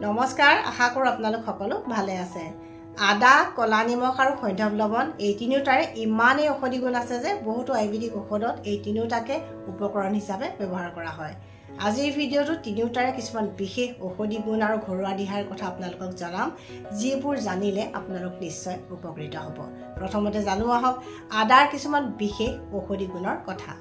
নমস্কাৰ আশা কৰো আপোনালোক সকলো ভালে আছে আদা কলা নিমখ আৰু সৈন্ধৱ লৱণ এই তিনিওটাৰে ইমানেই ঔষধি গুণ আছে যে বহুতো আয়ুৰ্বেদিক ঔষধত এই তিনিওটাকে উপকৰণ হিচাপে ব্যৱহাৰ কৰা হয় আজিৰ ভিডিঅ'টো তিনিওটাৰে কিছুমান বিশেষ ঔষধি গুণ আৰু ঘৰুৱা দিহাৰ কথা আপোনালোকক জনাম যিবোৰ জানিলে আপোনালোক নিশ্চয় উপকৃত হ'ব প্ৰথমতে জানো আহক আদাৰ কিছুমান বিশেষ ঔষধি গুণৰ কথা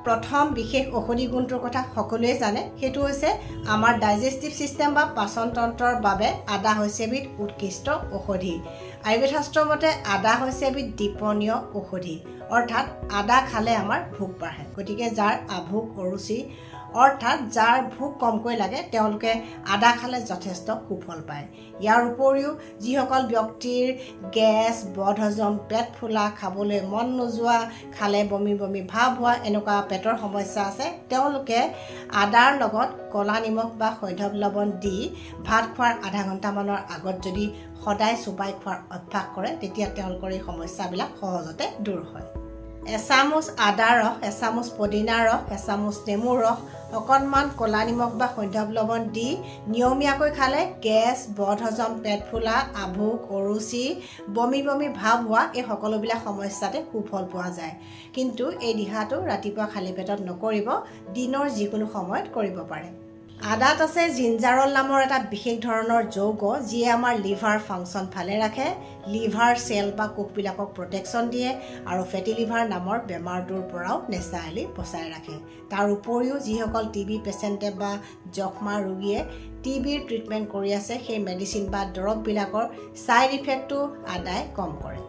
প্ৰথম বিশেষ ঔষধি গুণটোৰ কথা সকলোৱে জানে হেতু হৈছে আমাৰ ডাইজেষ্টিভ সিস্টেম বা পাচন তন্ত্ৰৰ বাবে আদা হৈছে এবিধ উৎকৃষ্ট ঔষধি আয়ুৰ্বেদ শাস্ত্ৰৰ মতে আদা হৈছে এবিধ দীপনীয় ঔষধি অৰ্থাৎ আদা খালে আমাৰ ভোক বাঢ়ে গতিকে যাৰ আভোক অৰুচি অৰ্থাৎ যাৰ ভোক কমকৈ লাগে তেওঁলোকে আদা খালে যথেষ্ট সুফল পায় ইয়াৰ উপৰিও যিসকল ব্যক্তিৰ গেছ বদহজম পেট ফুলা খাবলৈ মন নোযোৱা খালে বমি বমি ভাব হোৱা এনেকুৱা পেটৰ সমস্যা আছে তেওঁলোকে আদাৰ লগত কলা নিমখ বা সৈন্ধৱ লৱণ দি ভাত খোৱাৰ আধা ঘণ্টামানৰ আগত যদি সদায় চুবাই খোৱাৰ অভ্যাস কৰে তেতিয়া তেওঁলোকৰ এই সমস্যাবিলাক সহজতে দূৰ হয় এচামুচ আদা ৰস এচামুচ পদিনা ৰস এচামুচ নেমু ৰস অকণমান কলা নিমখ বা সৈন্ধৱ লৱণ দি নিয়মীয়াকৈ খালে গেছ বদহজম পেট ফুলা আভোক অৰুচি বমি বমি ভাব হোৱা এই সকলোবিলাক সমস্যাতে সুফল পোৱা যায় কিন্তু এই দিহাটো ৰাতিপুৱা খালী পেটত নকৰিব দিনৰ যিকোনো সময়ত কৰিব পাৰে আদাত আছে জিঞ্জাৰল নামৰ এটা বিশেষ ধৰণৰ যৌগ যিয়ে আমাৰ লিভাৰ ফাংচন ভালে ৰাখে লিভাৰ সেল বা কোষবিলাকক প্ৰটেকশ্যন দিয়ে আৰু ফেটি লিভাৰ নামৰ বেমাৰটোৰ পৰাও নেচাৰেলি বচাই ৰাখে তাৰ উপৰিও যিসকল টিবি পেচেণ্টে বা যক্ষ্মা ৰোগীয়ে টিবিৰ ট্ৰিটমেণ্ট কৰি আছে সেই মেডিচিন বা দৰৱবিলাকৰ ছাইড ইফেক্টটো আদাই কম কৰে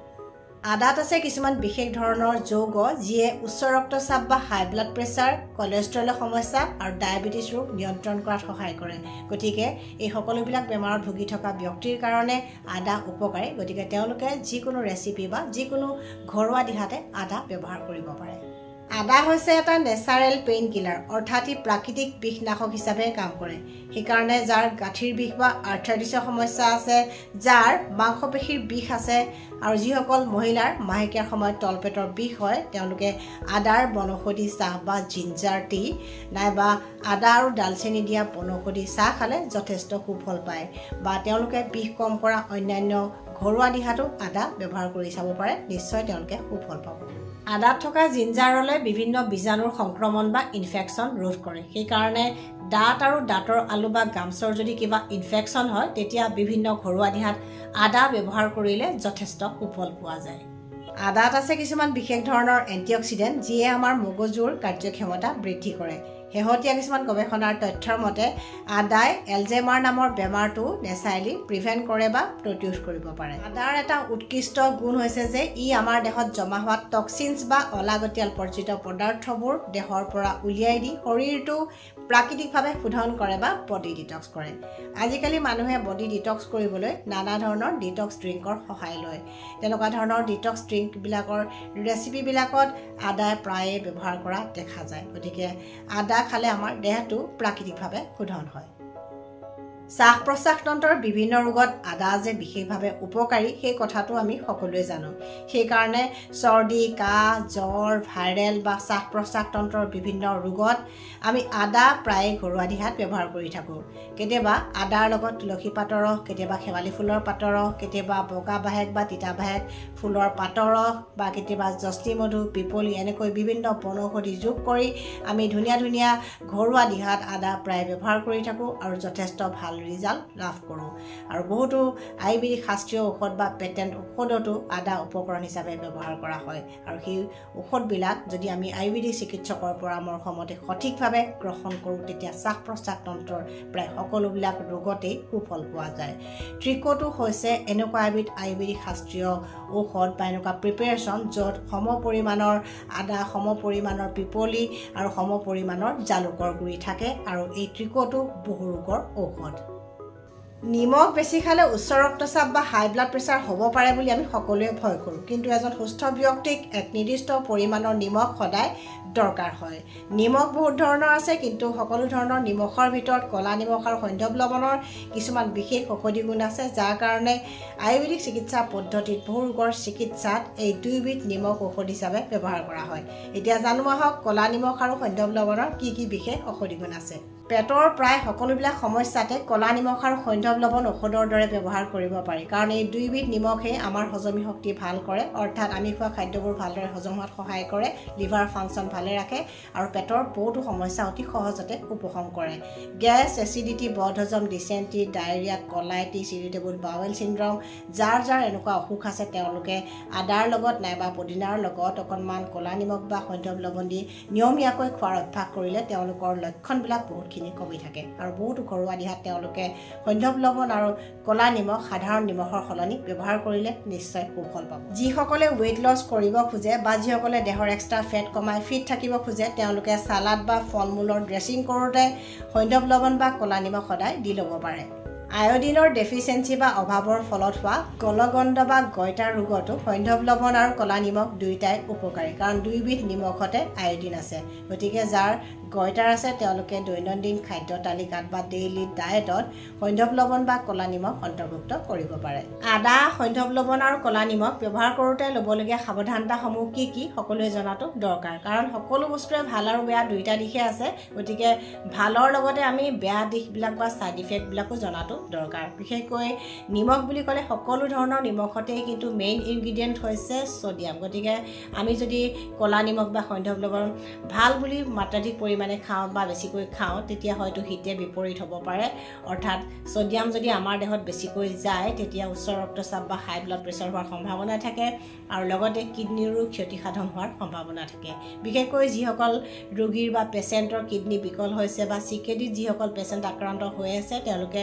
আদাত আছে কিছুমান বিশেষ ধৰণৰ যৌগ যিয়ে উচ্চ ৰক্তচাপ বা হাই ব্লাড প্ৰেছাৰ কোলেষ্ট্ৰলৰ সমস্যা আৰু ডায়েবেটিছ ৰোগ নিয়ন্ত্ৰণ কৰাত সহায় কৰে গতিকে এই সকলোবিলাক বেমাৰত ভুগি থকা ব্যক্তিৰ কাৰণে আদা উপকাৰী গতিকে তেওঁলোকে যিকোনো ৰেচিপি বা যিকোনো ঘৰুৱা দিহাতে আদা ব্যৱহাৰ কৰিব পাৰে আদা হৈছে এটা নেচাৰেল পেইন কিলাৰ অৰ্থাৎ ই প্ৰাকৃতিক বিষনাশক হিচাপে কাম কৰে সেইকাৰণে যাৰ গাঁঠিৰ বিষ বা আৰ্থ্ৰাইটিছৰ সমস্যা আছে যাৰ মাংসপেশীৰ বিষ আছে আৰু যিসকল মহিলাৰ মাহেকীয়াৰ সময়ত তলপেটৰ বিষ হয় তেওঁলোকে আদাৰ বনৌষধি চাহ বা জিঞ্জাৰ টি নাইবা আদা আৰু ডালচেনি দিয়া বনৌষধি চাহ খালে যথেষ্ট সুফল পায় বা তেওঁলোকে বিষ কম কৰা অন্যান্য ঘৰুৱা দিহাটো আদা ব্যৱহাৰ কৰি চাব পাৰে নিশ্চয় তেওঁলোকে সুফল পাব আদাত থকা জিঞ্জাৰলে বিভিন্ন বীজাণুৰ সংক্ৰমণ বা ইনফেকশ্যন ৰোধ কৰে সেইকাৰণে দাঁত আৰু দাঁতৰ আলু বা গামছৰ যদি কিবা ইনফেকশ্যন হয় তেতিয়া বিভিন্ন ঘৰুৱা দিহাত আদা ব্যৱহাৰ কৰিলে যথেষ্ট সুফল পোৱা যায় আদাত আছে কিছুমান বিশেষ ধৰণৰ এণ্টিঅক্সিডেণ্ট যিয়ে আমাৰ মগজুৰ কাৰ্যক্ষমতা বৃদ্ধি কৰে শেহতীয়া কিছুমান গৱেষণাৰ তথ্যৰ মতে আদাই এলজেমাৰ নামৰ বেমাৰটো নেচাৰেলি প্ৰিভেণ্ট কৰে বা প্ৰতিৰোধ কৰিব পাৰে আদাৰ এটা উৎকৃষ্ট গুণ হৈছে যে ই আমাৰ দেহত জমা হোৱা টক্সিনছ বা অলাগতিয়াল বৰ্জিত পদাৰ্থবোৰ দেহৰ পৰা উলিয়াই দি শৰীৰটো প্ৰাকৃতিকভাৱে শোধন কৰে বা বডি ডিটক্স কৰে আজিকালি মানুহে বডি ডিটক্স কৰিবলৈ নানা ধৰণৰ ডিটক্স ড্ৰিংকৰ সহায় লয় তেনেকুৱা ধৰণৰ ডিটক্স ড্ৰিংকবিলাকৰ ৰেচিপিবিলাকত আদাই প্ৰায়ে ব্যৱহাৰ কৰা দেখা যায় গতিকে আদা খালে আমাৰ দেহটো প্ৰাকৃতিকভাৱে শোধন হয় শ্বাস প্ৰশ্বাস তন্ত্ৰৰ বিভিন্ন ৰোগত আদা যে বিশেষভাৱে উপকাৰী সেই কথাটো আমি সকলোৱে জানো সেইকাৰণে চৰ্দি কাহ জ্বৰ ভাইৰেল বা শ্বাস প্ৰশ্বাস তন্ত্ৰৰ বিভিন্ন ৰোগত আমি আদা প্ৰায়ে ঘৰুৱা দিহাত ব্যৱহাৰ কৰি থাকোঁ কেতিয়াবা আদাৰ লগত তুলসী পাতৰ ৰস কেতিয়াবা শেৱালি ফুলৰ পাতৰ ৰস কেতিয়াবা বগা বাহেক বা তিতা বাহেক ফুলৰ পাতৰ ৰস বা কেতিয়াবা জষ্টি মধু পিপলি এনেকৈ বিভিন্ন বনৌষধি যোগ কৰি আমি ধুনীয়া ধুনীয়া ঘৰুৱা দিহাত আদা প্ৰায় ব্যৱহাৰ কৰি থাকোঁ আৰু যথেষ্ট ভাল ৰিজাল্ট লাভ কৰোঁ আৰু বহুতো আয়ুৰ্বেদিক শাস্ত্ৰীয় ঔষধ বা পেটেণ্ট ঔষধতো আদা উপকৰণ হিচাপে ব্যৱহাৰ কৰা হয় আৰু সেই ঔষধবিলাক যদি আমি আয়ুৰ্বেদিক চিকিৎসকৰ পৰামৰ্শ মতে সঠিকভাৱে গ্ৰহণ কৰোঁ তেতিয়া শ্বাস প্ৰশ্বাস তন্ত্ৰৰ প্ৰায় সকলোবিলাক ৰোগতেই সুফল পোৱা যায় ট্ৰিকোটো হৈছে এনেকুৱা এবিধ আয়ুৰ্বেদিক শাস্ত্ৰীয় ঔষধ বা এনেকুৱা প্ৰিপেৰেশ্যন য'ত সম পৰিমাণৰ আদা সম পৰিমাণৰ পিপলি আৰু সম পৰিমাণৰ জালুকৰ গুড়ি থাকে আৰু এই ট্ৰিকোটো বহু ৰোগৰ ঔষধ নিমখ বেছি খালে উচ্চ ৰক্তচাপ বা হাই ব্লাড প্ৰেছাৰ হ'ব পাৰে বুলি আমি সকলোৱে ভয় কৰোঁ কিন্তু এজন সুস্থ ব্যক্তিক এক নিৰ্দিষ্ট পৰিমাণৰ নিমখ সদায় দৰকাৰ হয় নিমখ বহুত ধৰণৰ আছে কিন্তু সকলো ধৰণৰ নিমখৰ ভিতৰত কলা নিমখ আৰু সৈন্ধৱ লৱণৰ কিছুমান বিশেষ ঔষধি গুণ আছে যাৰ কাৰণে আয়ুৰ্বেদিক চিকিৎসা পদ্ধতিত বহু ৰোগৰ চিকিৎসাত এই দুইবিধ নিমখ ঔষধ হিচাপে ব্যৱহাৰ কৰা হয় এতিয়া জানো আহক কলা নিমখ আৰু সৈন্ধৱ লৱণৰ কি কি বিশেষ ঔষধি গুণ আছে পেটৰ প্ৰায় সকলোবিলাক সমস্যাতে কলা নিমখ আৰু সৈন্ধৱ লৱণ ঔষধৰ দৰে ব্যৱহাৰ কৰিব পাৰি কাৰণ এই দুইবিধ নিমখে আমাৰ হজমি শক্তি ভাল কৰে অৰ্থাৎ আমি খোৱা খাদ্যবোৰ ভালদৰে হজম হোৱাত সহায় কৰে লিভাৰ ফাংচন ভালে ৰাখে আৰু পেটৰ বহুতো সমস্যা অতি সহজতে উপশম কৰে গেছ এচিডিটি বদহজম ডিসেন্ট্ৰি ডায়েৰিয়া কলাইটিছ ইৰিটেবল বাৱেল সিনড্ৰম যাৰ এনেকুৱা অসুখ আছে তেওঁলোকে আদাৰ লগত নাইবা পদিনাৰ লগত অকণমান কলা নিমখ বা সৈন্ধৱ লৱণ দি নিয়মীয়াকৈ খোৱাৰ অভ্যাস কৰিলে তেওঁলোকৰ লক্ষণবিলাক বহুতখিনি কমি থাকে আৰু বহুতো ঘৰুৱা দিহাত তেওঁলোকে সৈন্ধৱ লৱণ আৰু কলা নিমখ সাধাৰণ নিমখৰ সলনি ব্যৱহাৰ কৰিলে নিশ্চয় সুফল পাব যিসকলে ওয়েট লছ কৰিব খোজে বা যিসকলে দেহৰ এক্সট্ৰা ফেট কমাই ফিট থাকিব খোজে তেওঁলোকে সালাড বা ফলমূলৰ ড্ৰেছিং কৰোঁতে সৈন্ধৱ লৱণ বা কলা নিমখ সদায় দি ল'ব পাৰে আয়োডিনৰ ডেফিচিয়েন্সি বা অভাৱৰ ফলত হোৱা গলগণ্ড বা গইটাৰ ৰোগতো সৈন্ধৱ লৱণ আৰু কলা নিমখ দুইটাই উপকাৰী কাৰণ দুইবিধ নিমখতে আয়োডিন আছে গতিকে যাৰ গইটাৰ আছে তেওঁলোকে দৈনন্দিন খাদ্য তালিকাত বা ডেইলি ডায়েটত সৈন্ধৱ লৱণ বা কলা নিমখ অন্তৰ্ভুক্ত কৰিব পাৰে আদা সৈন্ধৱ লৱণ আৰু কলা নিমখ ব্যৱহাৰ কৰোঁতে ল'বলগীয়া সাৱধানতাসমূহ কি সকলোৱে জনাটো দৰকাৰ কাৰণ সকলো বস্তুৰে ভাল আৰু বেয়া দুইটা দিশে আছে গতিকে ভালৰ লগতে আমি বেয়া দিশবিলাক বা সাইড ইফেক্টবিলাকো জনাটো দৰকাৰ বিশেষকৈ নিমখ বুলি ক'লে সকলো ধৰণৰ নিমখতে কিন্তু মেইন ইনগ্ৰেডিয়েন্ট হৈছে সোডিয়াম গতিকে আমি যদি কলা নিমখ বা সৈন্ধৱ লৱণ ভাল বুলি মাত্ৰাধিক মানে খাও বা বেছিকৈ খাও তেতিয়া হয়তো হিতে বিপৰীত হ'ব পাৰে অৰ্থাৎ সোডিয়াম যদি আমাৰ দেহত বেছিকৈ যায় তেতিয়া উচ্চ ৰক্তচাপ বা হাই ব্লাড প্ৰেছাৰ হোৱাৰ সম্ভাৱনা থাকে আৰু লগতে কিডনিৰো ক্ষতি সাধন হোৱাৰ সম্ভাৱনা থাকে বিশেষকৈ যিসকল ৰোগীৰ বা পেচেণ্টৰ কিডনি বিকল হৈছে বা চিকেডিত যিসকল পেচেণ্ট আক্ৰান্ত হৈ আছে তেওঁলোকে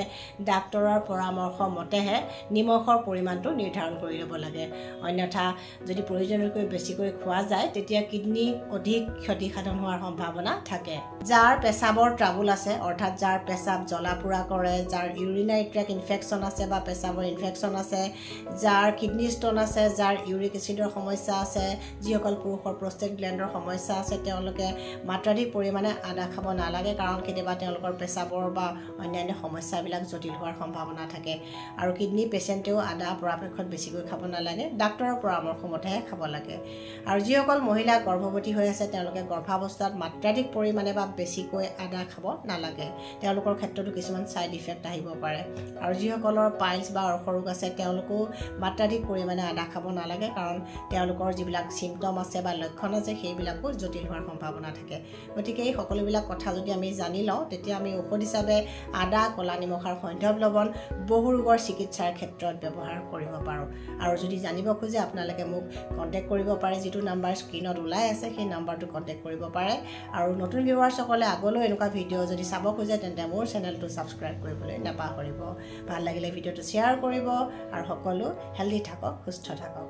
ডাক্তৰৰ পৰামৰ্শ মতেহে নিমখৰ পৰিমাণটো নিৰ্ধাৰণ কৰি ল'ব লাগে অন্যথা যদি প্ৰয়োজনতকৈ বেছিকৈ খোৱা যায় তেতিয়া কিডনি অধিক ক্ষতি সাধন হোৱাৰ সম্ভাৱনা থাকে যাৰ পেছাবৰ ট্ৰাবল আছে অৰ্থাৎ যাৰ পেছাব জ্বলা পোৰা কৰে যাৰ ইউৰিনাৰী ট্ৰেক ইনফেকচন আছে বা পেছাবৰ ইনফেকচন আছে যাৰ কিডনি ষ্টোন আছে যাৰ ইউৰিক এচিডৰ সমস্যা আছে যিসকল পুৰুষৰ প্ৰস্টেট গ্লেণ্ডৰ সমস্যা আছে তেওঁলোকে মাত্ৰাধিক পৰিমাণে আদা খাব নালাগে কাৰণ কেতিয়াবা তেওঁলোকৰ পেছাবৰ বা অন্যান্য সমস্যাবিলাক জটিল হোৱাৰ সম্ভাৱনা থাকে আৰু কিডনি পেচেণ্টেও আদা পৰাপক্ষত বেছিকৈ খাব নালাগে ডাক্তৰৰ পৰামৰ্শ মতেহে খাব লাগে আৰু যিসকল মহিলা গৰ্ভৱতী হৈ আছে তেওঁলোকে গৰ্ভাৱস্থাত মাত্ৰাধিক পৰিমাণে বা বেছিকৈ আদা খাব নালাগে তেওঁলোকৰ ক্ষেত্ৰতো কিছুমান সাইড ইফেক্ট আহিব পাৰে আৰু যিসকলৰ পাইলছ বা অৰ্শ ৰোগ আছে তেওঁলোকো মাত্ৰাধিক পৰিমাণে আদা খাব নালাগে কাৰণ তেওঁলোকৰ যিবিলাক সিম্পটম আছে বা লক্ষণ আছে সেইবিলাকো জটিল হোৱাৰ সম্ভাৱনা থাকে গতিকে এই সকলোবিলাক কথা যদি আমি জানি লওঁ তেতিয়া আমি ঔষধ হিচাপে আদা কলা নিমখ আৰু সৈন্ধৱ লৱণ বহু ৰোগৰ চিকিৎসাৰ ক্ষেত্ৰত ব্যৱহাৰ কৰিব পাৰোঁ আৰু যদি জানিব খোজে আপোনালোকে মোক কণ্টেক্ট কৰিব পাৰে যিটো নাম্বাৰ স্ক্ৰীনত ওলাই আছে সেই নাম্বাৰটো কণ্টেক্ট কৰিব পাৰে আৰু নতুন ভিউৱাৰ্ছসকলে আগলৈ এনেকুৱা ভিডিঅ' যদি চাব খোজে তেন্তে মোৰ চেনেলটো ছাবস্ক্ৰাইব কৰিবলৈ নাপাহৰিব ভাল লাগিলে ভিডিঅ'টো শ্বেয়াৰ কৰিব আৰু সকলো হেল্ডি থাকক সুস্থ থাকক